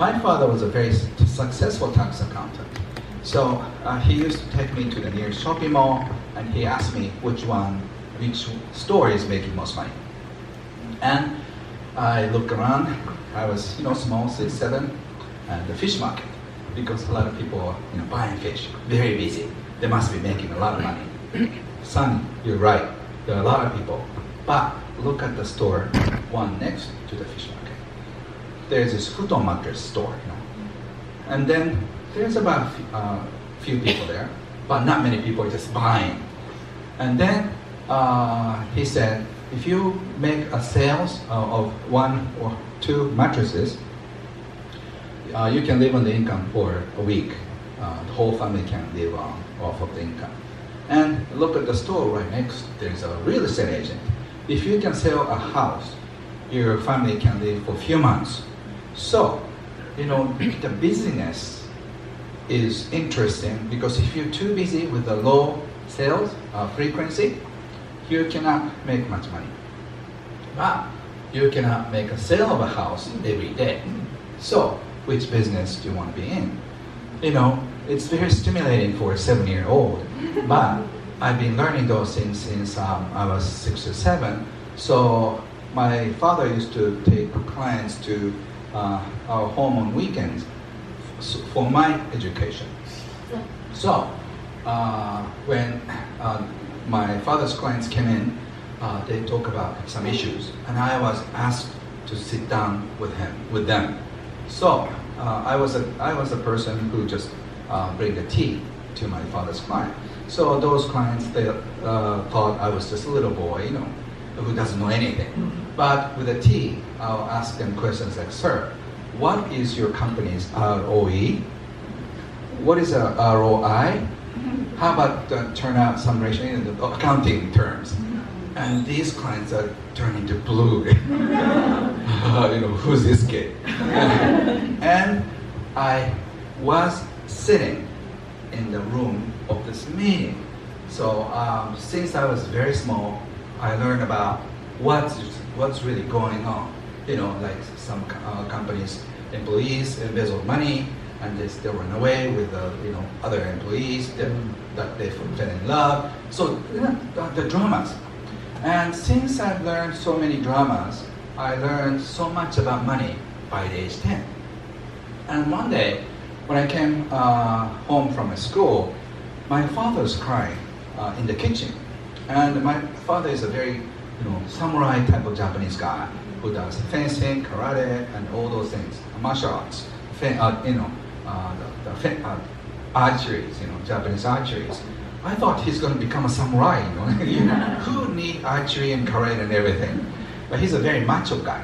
My father was a very successful tax accountant. So he used to take me to the nearest shopping mall, and he asked me which store is making most money. And I look around. I was, small, 6, 7, and the fish market, because a lot of people are, buying fish, very busy. They must be making a lot of money. Son, you're right. There are a lot of people. But look at the store, one next to the fish market. There's this futon mattress store, and then there's about few people there, but not many people are just buying. And then he said, if you make a sales of 1 or 2 mattresses, you can live on the income for a week. The whole family can live off of the income. And look at the store right next. There's a real estate agent. If you can sell a house, your family can live for a few months. So, the business is interesting, because if you're too busy with the low sales frequency, you cannot make much money. But you cannot make a sale of a house every day. So, which business do you want to be in? It's very stimulating for a 7-year-old, but I've been learning those things since I was 6 or 7. So my father used to take clients to our home on weekends for my education. So when my father's clients came in, they talk about some issues, and I was asked to sit down with them. So I was a person who just bring the tea to my father's client. So those clients, they thought I was just a little boy, who doesn't know anything. But with the tea, I'll ask them questions like, sir, what is your company's ROE? What is a ROI? How about turn out some ratio in the accounting terms? And these clients are turning to blue. Who's this kid? And I was sitting in the room of this meeting. So since I was very small, I learned about what's really going on. Like some companies, employees embezzle money, and they run away with other employees that they fell in love. So the dramas. And since I've learned so many dramas, I learned so much about money by age 10. And one day, when I came home from school, my father was crying in the kitchen. And my father is a very, samurai type of Japanese guy who does fencing, karate, and all those things, martial arts, archeries, Japanese archeries. I thought he's going to become a samurai, Who need archery and karate and everything? But he's a very macho guy.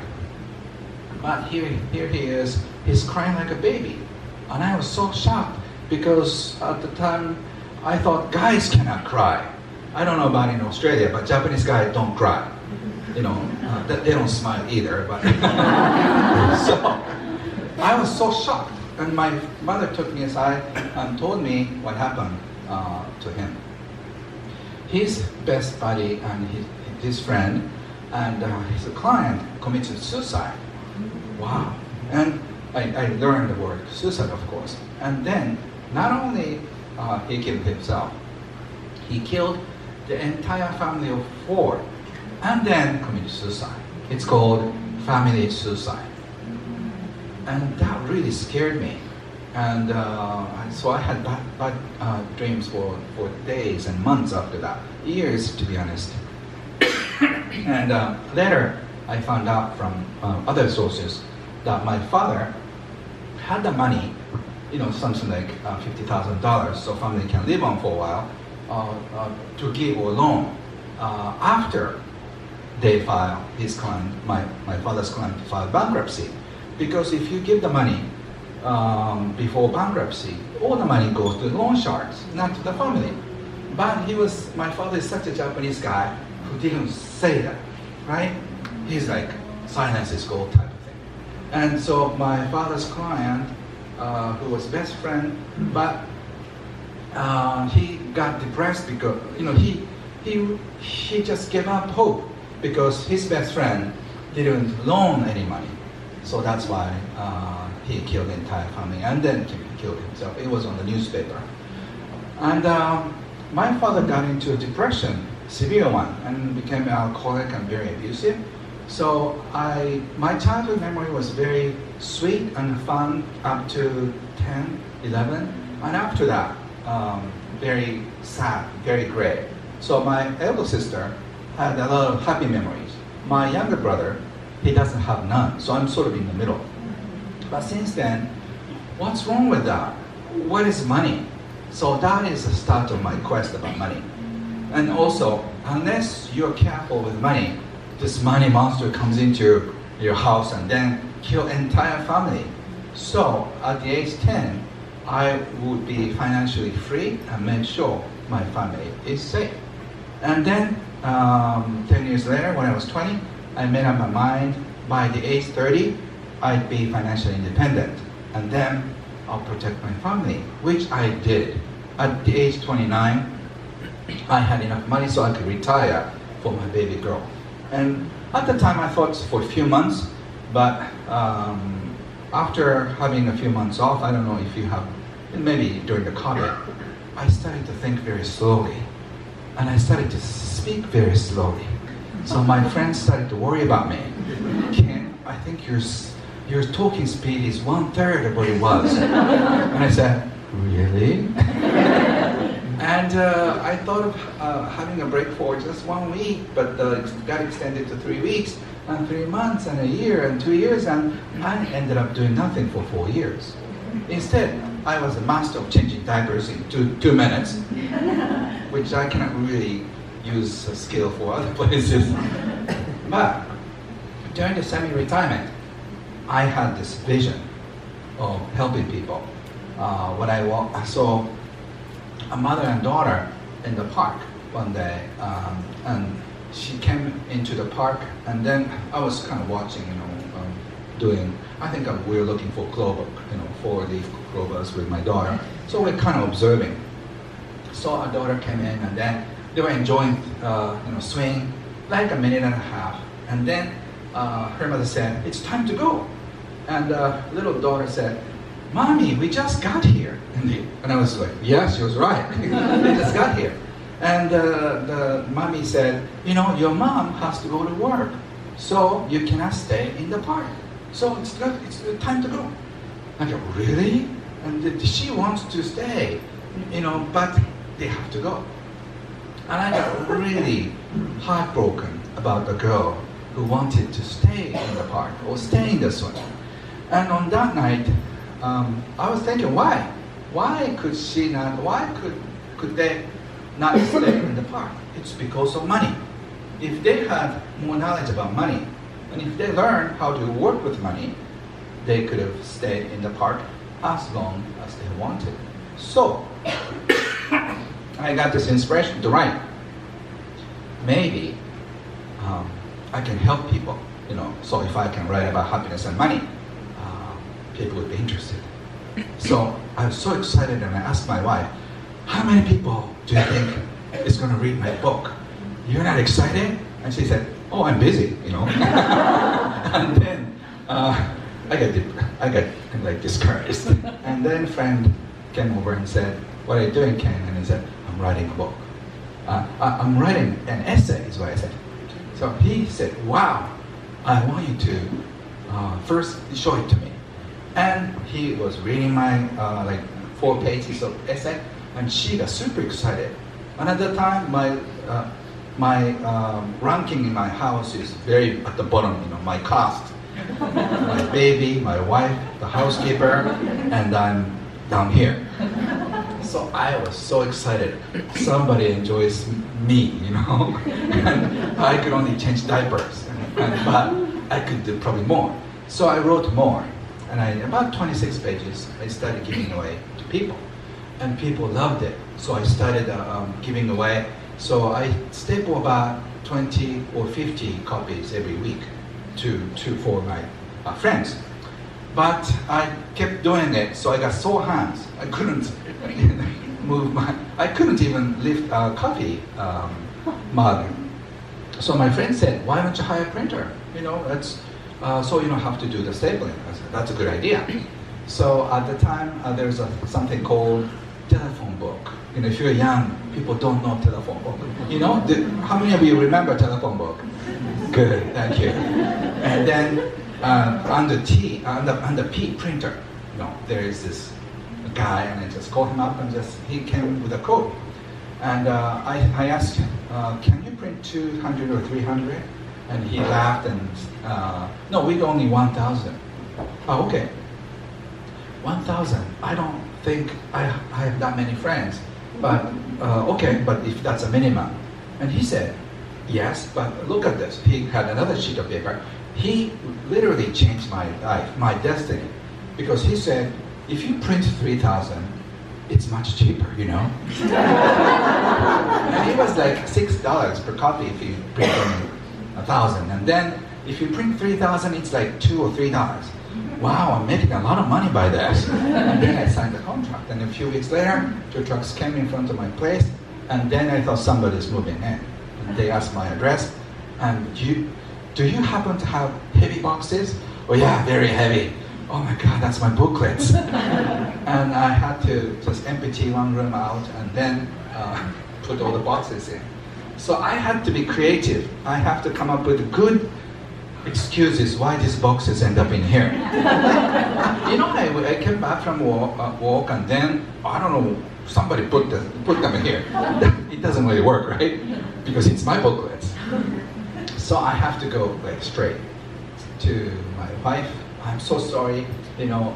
But here he is, he's crying like a baby. And I was so shocked, because at the time, I thought guys cannot cry. I don't know about in Australia, but Japanese guys don't cry. They don't smile either. But so I was so shocked, and my mother took me aside and told me what happened to him. His best buddy and his friend and his client committed suicide. Wow! And I learned the word suicide, of course. And then not only he killed himself, he killed the entire family of 4, and then committed suicide. It's called family suicide. And that really scared me. And so I had bad dreams for days and months after that, years to be honest. And later I found out from other sources that my father had the money, something like $50,000, so family can live on for a while, to give a loan after they file his client, my father's client filed bankruptcy. Because if you give the money before bankruptcy, all the money goes to the loan sharks, not to the family. But my father is such a Japanese guy who didn't say that, right? He's like, silence is gold type of thing. And so my father's client, who was best friend, but he got depressed because, he just gave up hope because his best friend didn't loan any money. So that's why he killed the entire family and then killed himself. It was on the newspaper. And my father got into a depression, severe one, and became an alcoholic and very abusive. So my childhood memory was very sweet and fun up to 10, 11. And after that, very sad, very gray. So my elder sister had a lot of happy memories. My younger brother, he doesn't have none. So I'm sort of in the middle. But since then, what's wrong with that? What is money? So that is the start of my quest about money. And also, unless you're careful with money, this money monster comes into your house and then kill entire family. So at the age 10, I would be financially free and make sure my family is safe. And then 10 years later, when I was 20, I made up my mind by the age 30, I'd be financially independent. And then I'll protect my family, which I did. At the age 29, I had enough money so I could retire for my baby girl. And at the time I thought for a few months, but after having a few months off, I don't know if you have, maybe during the COVID, I started to think very slowly. And I started to speak very slowly. So my friends started to worry about me. Ken, I think your talking speed is 1/3 of what it was. And I said, really? And I thought of having a break for just 1 week, but it got extended to 3 weeks, and 3 months, and a year, and 2 years, and I ended up doing nothing for 4 years. Instead, I was a master of changing diapers in 2 minutes, which I cannot really use a skill for other places. But during the semi-retirement, I had this vision of helping people. When I saw a mother and daughter in the park one day, and she came into the park, and then I was kind of watching, I think we were looking for clover, 4-leaf clovers with my daughter. So we're kind of observing. So our daughter came in, and then they were enjoying, swing like a minute and a half. And then her mother said, "It's time to go." And little daughter said, "Mommy, we just got here." And I was like, yeah, she was right. They just got here. And the mommy said, your mom has to go to work, so you cannot stay in the park. So it's time to go. I go, really? And she wants to stay, but they have to go. And I got really heartbroken about the girl who wanted to stay in the park or stay in the swing. And on that night, I was thinking, why? Why could she not? Why could they not stay in the park? It's because of money. If they had more knowledge about money, and if they learned how to work with money, they could have stayed in the park as long as they wanted. So I got this inspiration to write. Maybe I can help people. So if I can write about happiness and money, people would be interested. So I was so excited, and I asked my wife, how many people do you think is going to read my book? You're not excited? And she said, oh, I'm busy, And then I got like discouraged. And then a friend came over and said, what are you doing, Ken? And he said, I'm writing a book. I'm writing an essay, is what I said. So he said, wow, I want you to first show it to me. And he was reading my 4 pages of essay, and she got super excited. And at the time, my ranking in my house is very at the bottom, my caste. My baby, my wife, the housekeeper, and I'm down here. So I was so excited. Somebody enjoys me, and I could only change diapers, but I could do probably more. So I wrote more. And about 26 pages, I started giving away to people. And people loved it. So I started giving away. So I staple about 20 or 50 copies every week for my friends. But I kept doing it, so I got sore hands. I couldn't I couldn't even lift a coffee mug. So my friend said, why don't you hire a printer? so you don't have to do the stapling. I said, that's a good idea. So at the time, there's something called telephone book. You know, if you're young, people don't know telephone book. You know, how many of you remember telephone book? Good, thank you. And then on the P printer, you know, there is this guy, and I just called him up, and he came with a code. And I asked him, can you print 200 or 300? And he laughed and, no, we only 1,000. Oh, okay. 1,000. I don't think I have that many friends. But, okay, but if that's a minimum. And he said, yes, but look at this. He had another sheet of paper. He literally changed my life, my destiny. Because he said, if you print 3,000, it's much cheaper, you know? And it was like $6 per copy if you print 1,000. And then if you print 3,000, it's like $2 or $3. Wow, I'm making a lot of money by this. And then I signed the contract. And a few weeks later, 2 trucks came in front of my place. And then I thought somebody's moving in. And they asked my address. And do you happen to have heavy boxes? Oh yeah, very heavy. Oh my God, that's my booklets. And I had to just empty one room out and then put all the boxes in. So I had to be creative. I have to come up with good excuses why these boxes end up in here. You know, I came back from walk and then, I don't know, somebody put them in here. It doesn't really work, right? Because it's my booklets. So I have to go like straight to my wife. I'm so sorry, you know,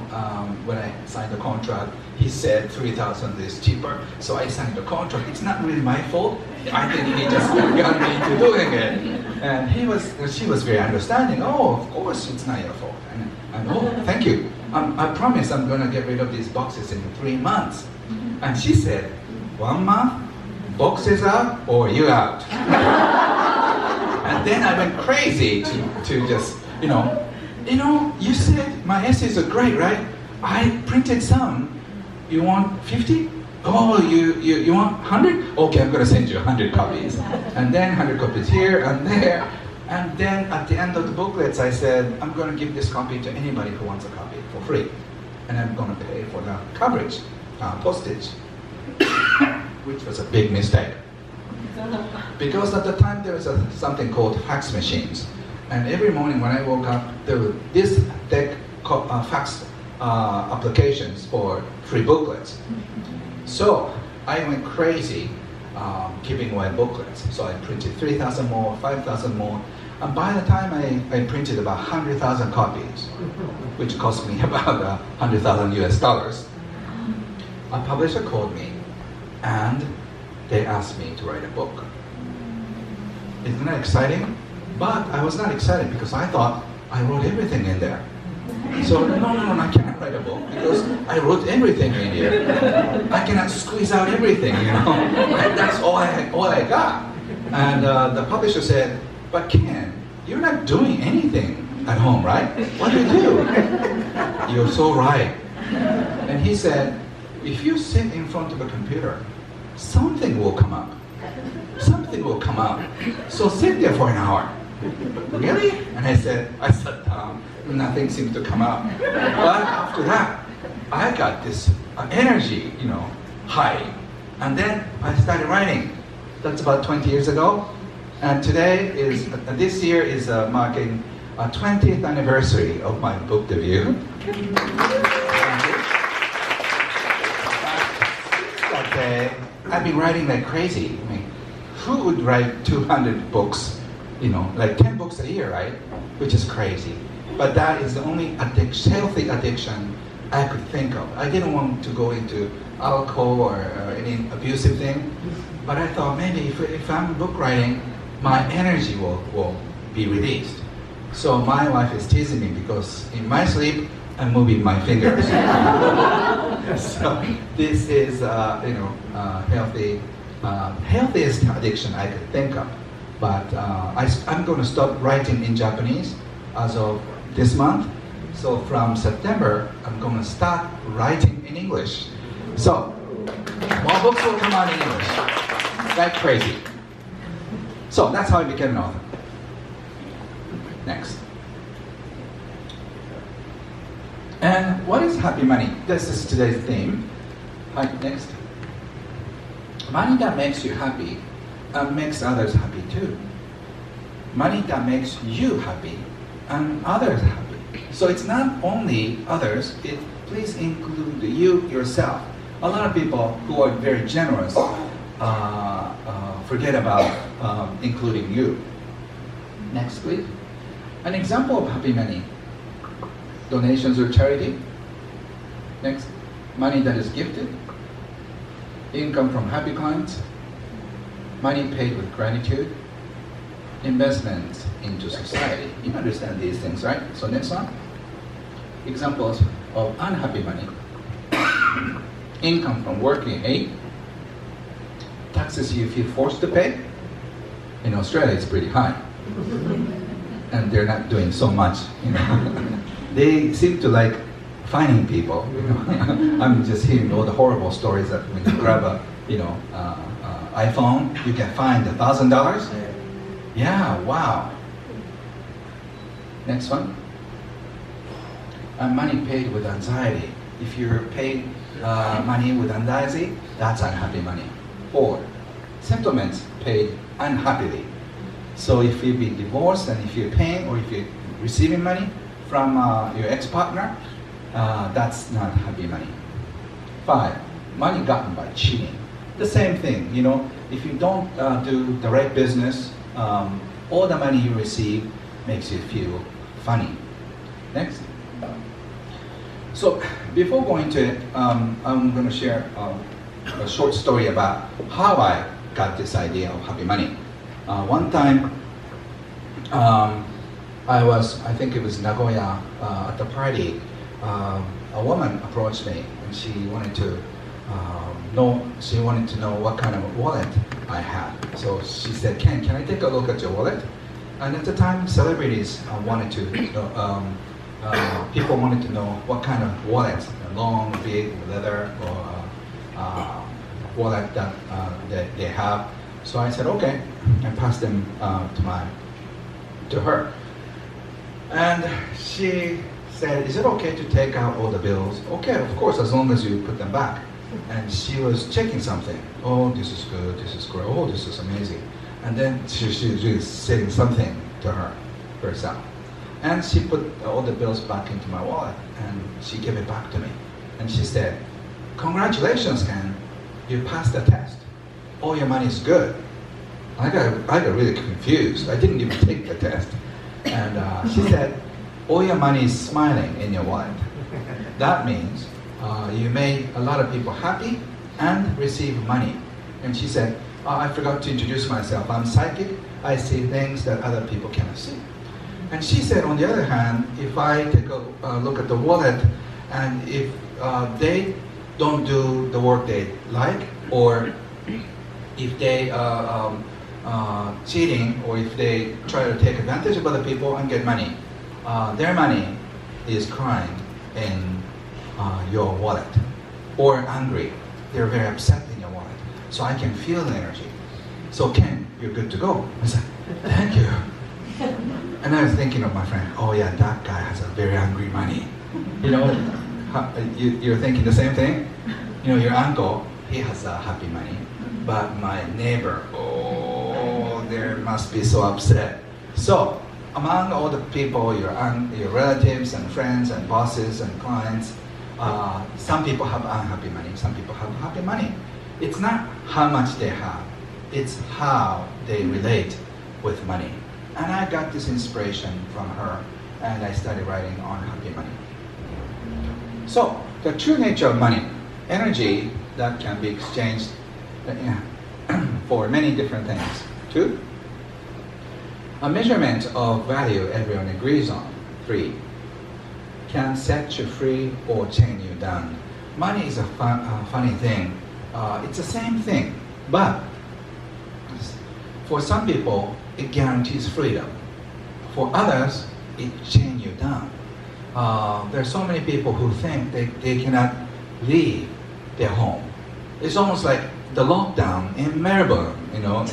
when I signed the contract, he said 3,000 is cheaper, so I signed the contract. It's not really my fault. I think he just got me into doing it. And she was very understanding. Oh, of course it's not your fault. And oh, thank you. I promise I'm gonna get rid of these boxes in 3 months. And she said, 1 month, boxes out, or you out. And then I went crazy to just, you know, you said my essays are great, right? I printed some. You want 50? Oh, you want 100? Okay, I'm gonna send you 100 copies. And then 100 copies here and there. And then at the end of the booklets, I said, I'm gonna give this copy to anybody who wants a copy for free. And I'm gonna pay for the coverage, postage, which was a big mistake. Because at the time there was something called fax machines. And every morning when I woke up, there were this thick fax applications for free booklets. So I went crazy giving away booklets. So I printed 3,000 more, 5,000 more. And by the time I printed about 100,000 copies, which cost me about 100,000 US dollars, a publisher called me and they asked me to write a book. Isn't that exciting? But I was not excited because I thought I wrote everything in there. So no, I cannot write a book because I wrote everything in here. I cannot squeeze out everything, you know. And that's all I got. And the publisher said, but Ken, you're not doing anything at home, right? What do you do? You're so right. And he said, if you sit in front of a computer, something will come up. Something will come up. So sit there for an hour. Really? And I sat down. Nothing seemed to come up. But after that, I got this energy, you know, high. And then I started writing. That's about 20 years ago. And this year is marking a 20th anniversary of my book debut. I've been writing like crazy. I mean, who would write 200 books, you know, like 10 books a year, right? Which is crazy. But that is the only healthy addiction I could think of. I didn't want to go into alcohol or any abusive thing, but I thought maybe if I'm book writing, my energy will be released. So my wife is teasing me because in my sleep, I'm moving my fingers. So this is, healthiest addiction I could think of. But I'm going to stop writing in Japanese as of this month. So from September, I'm going to start writing in English. So more books will come out in English, like crazy. So that's how I became an author. Next. And what is happy money? This is today's theme. Hi, next. Money that makes you happy makes others happy too. Money that makes you happy and others happy. So it's not only others, please include you yourself. A lot of people who are very generous forget about including you. Next, please. An example of happy money. Donations or charity. Next. Money that is gifted. Income from happy clients. Money paid with gratitude. Investments into society. You understand these things, right? So next one. Examples of unhappy money. Income from working 8. Taxes you feel forced to pay. In Australia, it's pretty high. And they're not doing so much, you know. They seem to like fining people, you know. I'm just hearing all the horrible stories that when you grab a, iPhone, you get fined $1,000. Yeah, wow. Next one. Money paid with anxiety. If you're paid money with anxiety, that's unhappy money. Or settlements paid unhappily. So if you've been divorced and if you're paying or if you're receiving money from your ex-partner, that's not happy money. 5, money gotten by cheating. The same thing, you know, if you don't do the right business, all the money you receive makes you feel funny. Next. So before going to it, I'm going to share a short story about how I got this idea of happy money. One time, I think it was Nagoya, at the party, a woman approached me and she wanted to know what kind of wallet I had. So she said, can I take a look at your wallet? And at the time, celebrities wanted to, people wanted to know what kind of wallet, long, big, leather, or wallet that they have. So I said, okay, and passed them to her. And she said, is it okay to take out all the bills? Okay, of course, as long as you put them back. And she was checking something. Oh, this is good, this is great, oh, this is amazing. And then she was saying something to herself. And she put all the bills back into my wallet and she gave it back to me. And she said, congratulations, Ken, you passed the test. All your money is good. I got really confused. I didn't even take the test. And she said, all your money is smiling in your wallet. That means you made a lot of people happy and receive money. And she said, I forgot to introduce myself. I'm psychic. I see things that other people cannot see. And she said, on the other hand, if I take a look at the wallet and if they don't do the work they like, or if they cheating, or if they try to take advantage of other people and get money, their money is crying in your wallet, or angry. They're very upset in your wallet. So I can feel the energy. So Ken, you're good to go. I said, thank you. And I was thinking of my friend, oh yeah, that guy has a very angry money. You know, you're thinking the same thing? You know, your uncle, he has a happy money. But my neighbor, oh, they must be so upset. So, among all the people, your relatives and friends and bosses and clients, some people have unhappy money, some people have happy money. It's not how much they have, it's how they relate with money. And I got this inspiration from her, and I started writing on happy money. So, the true nature of money, energy that can be exchanged for many different things. 2, a measurement of value everyone agrees on. 3, can set you free or chain you down. Money is a funny thing. It's the same thing, but for some people, it guarantees freedom. For others, it chains you down. There are so many people who think they cannot leave their home. It's almost like the lockdown in Melbourne, you know,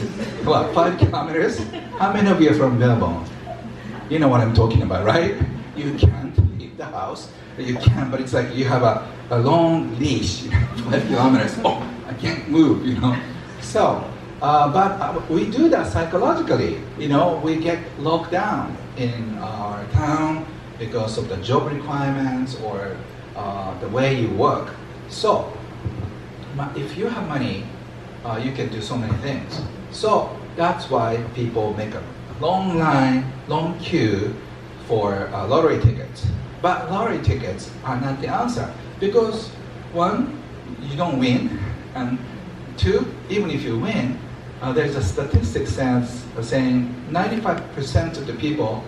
what, 5 kilometers? How many of you are from Melbourne? You know what I'm talking about, right? You can't leave the house You can, but it's like you have a long leash, 5 kilometers. Oh, I can't move, So, but we do that psychologically. We get locked down in our town because of the job requirements or the way you work. So, if you have money, you can do so many things. So that's why people make a long line, long queue for lottery tickets. But lottery tickets are not the answer because one, you don't win, and two, even if you win, there's a statistic saying 95% of the people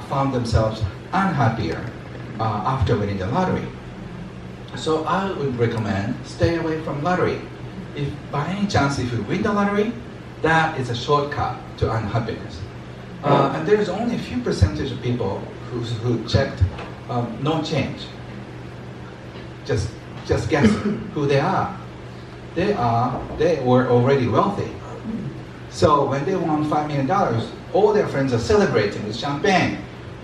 found themselves unhappier after winning the lottery. So I would recommend stay away from lottery. If by any chance if you win the lottery, that is a shortcut to unhappiness. And there's only a few percentage of people who checked no change. Just guess who they are. They were already wealthy. So when they won $5 million, all their friends are celebrating with champagne.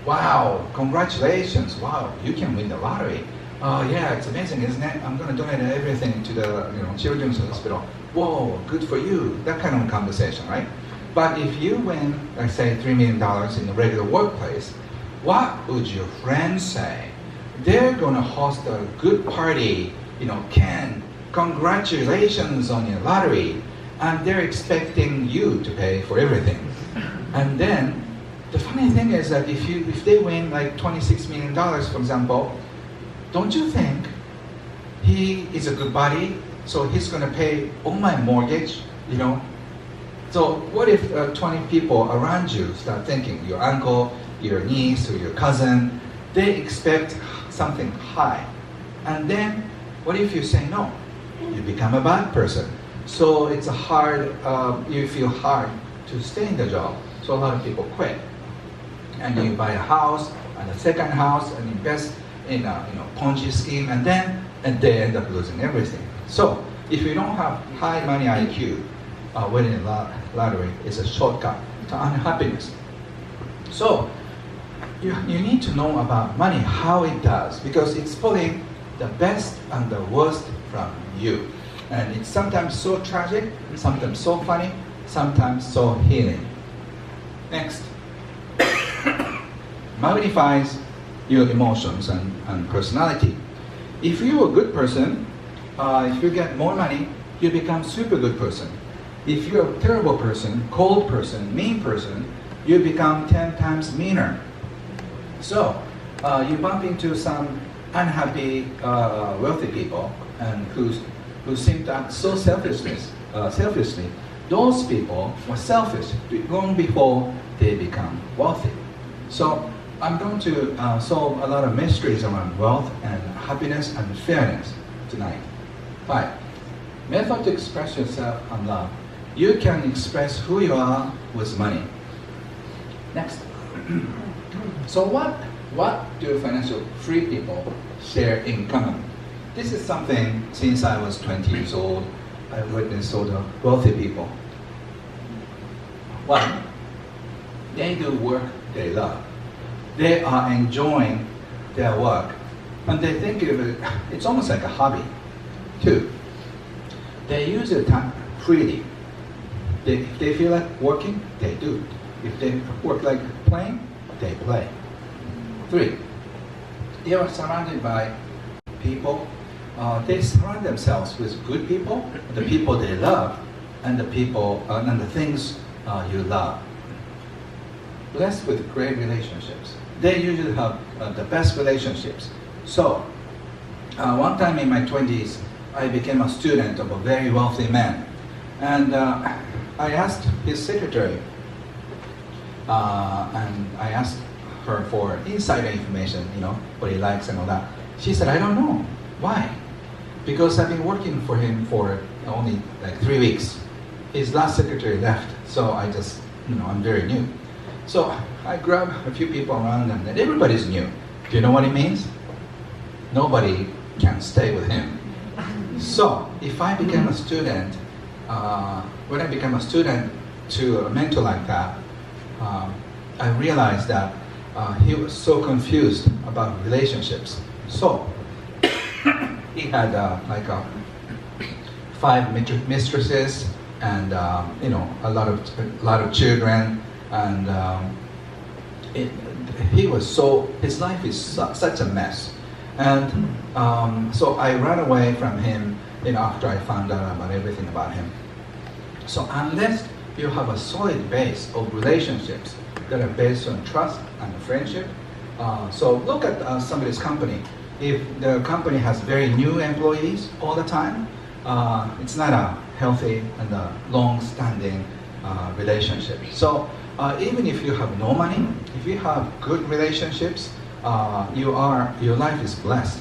Wow, congratulations! Wow, you can win the lottery. Oh yeah, it's amazing, isn't it? I'm going to donate everything to the children's hospital. Whoa, good for you. That kind of conversation, right? But if you win, let's say, $3 million in the regular workplace, what would your friends say? They're going to host a good party. Ken, congratulations on your lottery. And they're expecting you to pay for everything. And then, the funny thing is that if they win like $26 million, for example, don't you think he is a good buddy, so he's going to pay all my mortgage, So what if 20 people around you start thinking, your uncle, your niece, or your cousin, they expect something high. And then, what if you say no? You become a bad person. So it's you feel hard to stay in the job. So a lot of people quit. And you buy a house, and a second house, and invest in a Ponzi scheme, and they end up losing everything. So if you don't have high money IQ, winning a lottery is a shortcut to unhappiness. So you need to know about money, how it does, because it's pulling the best and the worst from you. And it's sometimes so tragic, sometimes so funny, sometimes so healing. Next. Magnifies your emotions and personality. If you're a good person, if you get more money, you become super good person. If you're a terrible person, cold person, mean person, you become 10 times meaner. So you bump into some unhappy, wealthy people and who seem to act so selfishly. Those people were selfish long before they become wealthy. So I'm going to solve a lot of mysteries around wealth and happiness and fairness tonight. 5. Method to express yourself and love. You can express who you are with money. Next. So what do financial free people share in common? This is something, since I was 20 years old, I witnessed all the wealthy people. One, they do work they love. They are enjoying their work, and they think of it, it's almost like a hobby. 2, they use their time freely. If they feel like working, they do. If they work like playing, they play. 3, they are surrounded by people. They surround themselves with good people, the people they love, and the people and the things you love. Blessed with great relationships. They usually have the best relationships. So, one time in my 20s, I became a student of a very wealthy man. And I asked his secretary, and I asked her for insider information, what he likes and all that. She said, I don't know. Why? Because I've been working for him for only like 3 weeks. His last secretary left, so I just, I'm very new. So I grabbed a few people around them, and everybody's new. Do you know what it means? Nobody can stay with him. So if I became a student, when I became a student to a mentor like that, I realized that he was so confused about relationships. So he had like 5 mistresses and a lot of children, and his life is such a mess. And so I ran away from him after I found out about everything about him. So unless you have a solid base of relationships that are based on trust and friendship, so look at somebody's company. If the company has very new employees all the time, it's not a healthy and a long-standing relationship. So even if you have no money, if you have good relationships, your life is blessed.